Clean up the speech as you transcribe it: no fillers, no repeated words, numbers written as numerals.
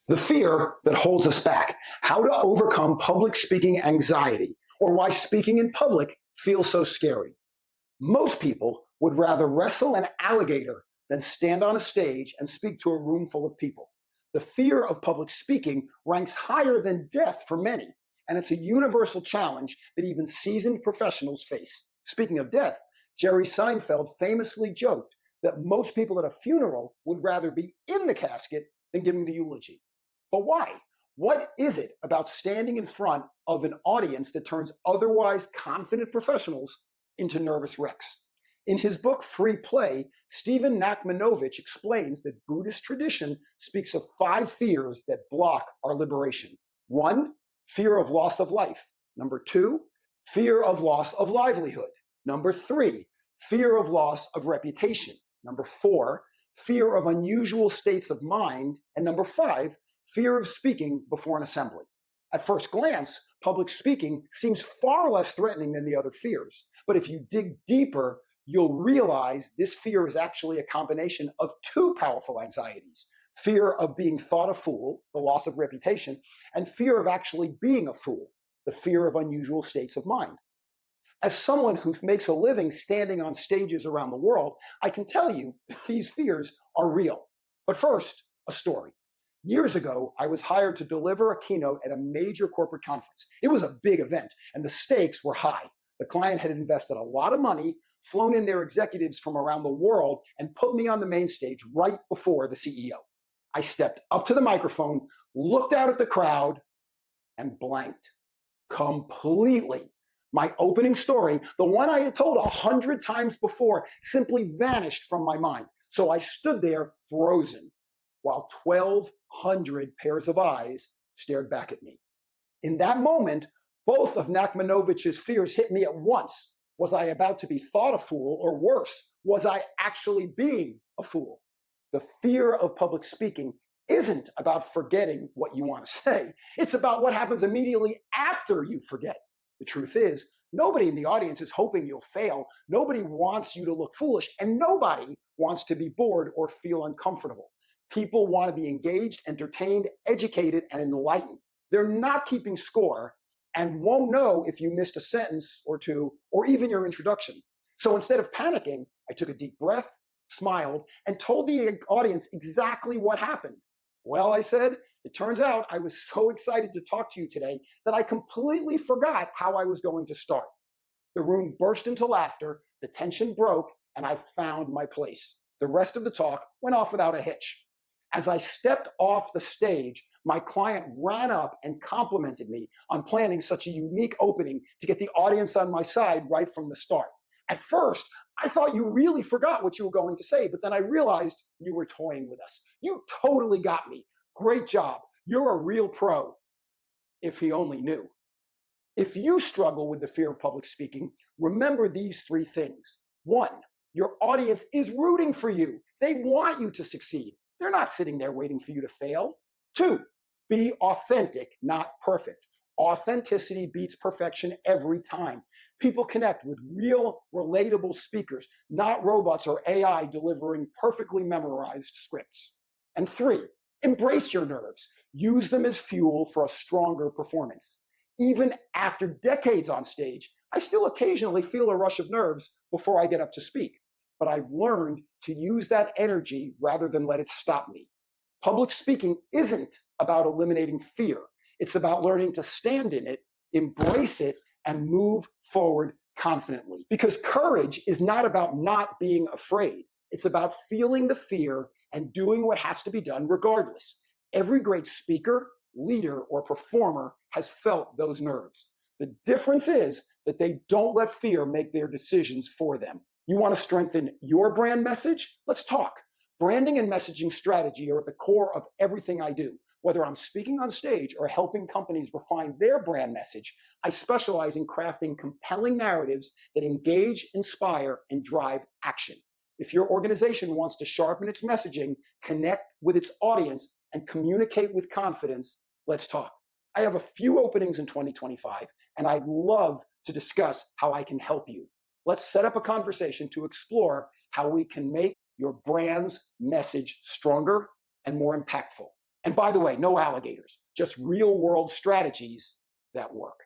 The fear that holds us back, how to overcome public speaking anxiety, or why speaking in public feels so scary. Most people would rather wrestle an alligator than stand on a stage and speak to a room full of people. The fear of public speaking ranks higher than death for many, and it's a universal challenge that even seasoned professionals face. Speaking of death, Jerry Seinfeld famously joked that most people at a funeral would rather be in the casket than giving the eulogy. But why? What is it about standing in front of an audience that turns otherwise confident professionals into nervous wrecks? In his book, Free Play, Stephen Nachmanovitch explains that Buddhist tradition speaks of 5 fears that block our liberation. 1, fear of loss of life. Number 2, fear of loss of livelihood. Number 3, fear of loss of reputation. Number 4, fear of unusual states of mind. And number 5, fear of speaking before an assembly. At first glance, public speaking seems far less threatening than the other fears. But if you dig deeper, you'll realize this fear is actually a combination of 2 powerful anxieties: fear of being thought a fool, the loss of reputation, and fear of actually being a fool, the fear of unusual states of mind. As someone who makes a living standing on stages around the world, I can tell you these fears are real. But first, a story. Years ago, I was hired to deliver a keynote at a major corporate conference. It was a big event, and the stakes were high. The client had invested a lot of money, flown in their executives from around the world, and put me on the main stage right before the CEO. I stepped up to the microphone, looked out at the crowd, and blanked completely. My opening story, the one I had told 100 times before, simply vanished from my mind. So I stood there frozen, while 1,200 pairs of eyes stared back at me. In that moment, both of Nachmanovich's fears hit me at once. Was I about to be thought a fool, or worse, was I actually being a fool? The fear of public speaking isn't about forgetting what you want to say. It's about what happens immediately after you forget. The truth is, nobody in the audience is hoping you'll fail. Nobody wants you to look foolish, and nobody wants to be bored or feel uncomfortable. People want to be engaged, entertained, educated, and enlightened. They're not keeping score and won't know if you missed a sentence or two, or even your introduction. So instead of panicking, I took a deep breath, smiled, and told the audience exactly what happened. Well, I said, it turns out I was so excited to talk to you today that I completely forgot how I was going to start. The room burst into laughter, the tension broke, and I found my place. The rest of the talk went off without a hitch. As I stepped off the stage, my client ran up and complimented me on planning such a unique opening to get the audience on my side right from the start. At first, I thought you really forgot what you were going to say, but then I realized you were toying with us. You totally got me. Great job. You're a real pro. If he only knew. If you struggle with the fear of public speaking, remember these 3 things. 1, your audience is rooting for you. They want you to succeed. They're not sitting there waiting for you to fail. 2, be authentic, not perfect. Authenticity beats perfection every time. People connect with real, relatable speakers, not robots or AI delivering perfectly memorized scripts. And 3, embrace your nerves. Use them as fuel for a stronger performance. Even after decades on stage, I still occasionally feel a rush of nerves before I get up to speak. But I've learned to use that energy rather than let it stop me. Public speaking isn't about eliminating fear. It's about learning to stand in it, embrace it, and move forward confidently. Because courage is not about not being afraid. It's about feeling the fear and doing what has to be done regardless. Every great speaker, leader, or performer has felt those nerves. The difference is that they don't let fear make their decisions for them. You want to strengthen your brand message? Let's talk. Branding and messaging strategy are at the core of everything I do. Whether I'm speaking on stage or helping companies refine their brand message, I specialize in crafting compelling narratives that engage, inspire, and drive action. If your organization wants to sharpen its messaging, connect with its audience, and communicate with confidence, let's talk. I have a few openings in 2025, and I'd love to discuss how I can help you. Let's set up a conversation to explore how we can make your brand's message stronger and more impactful. And by the way, no alligators, just real world strategies that work.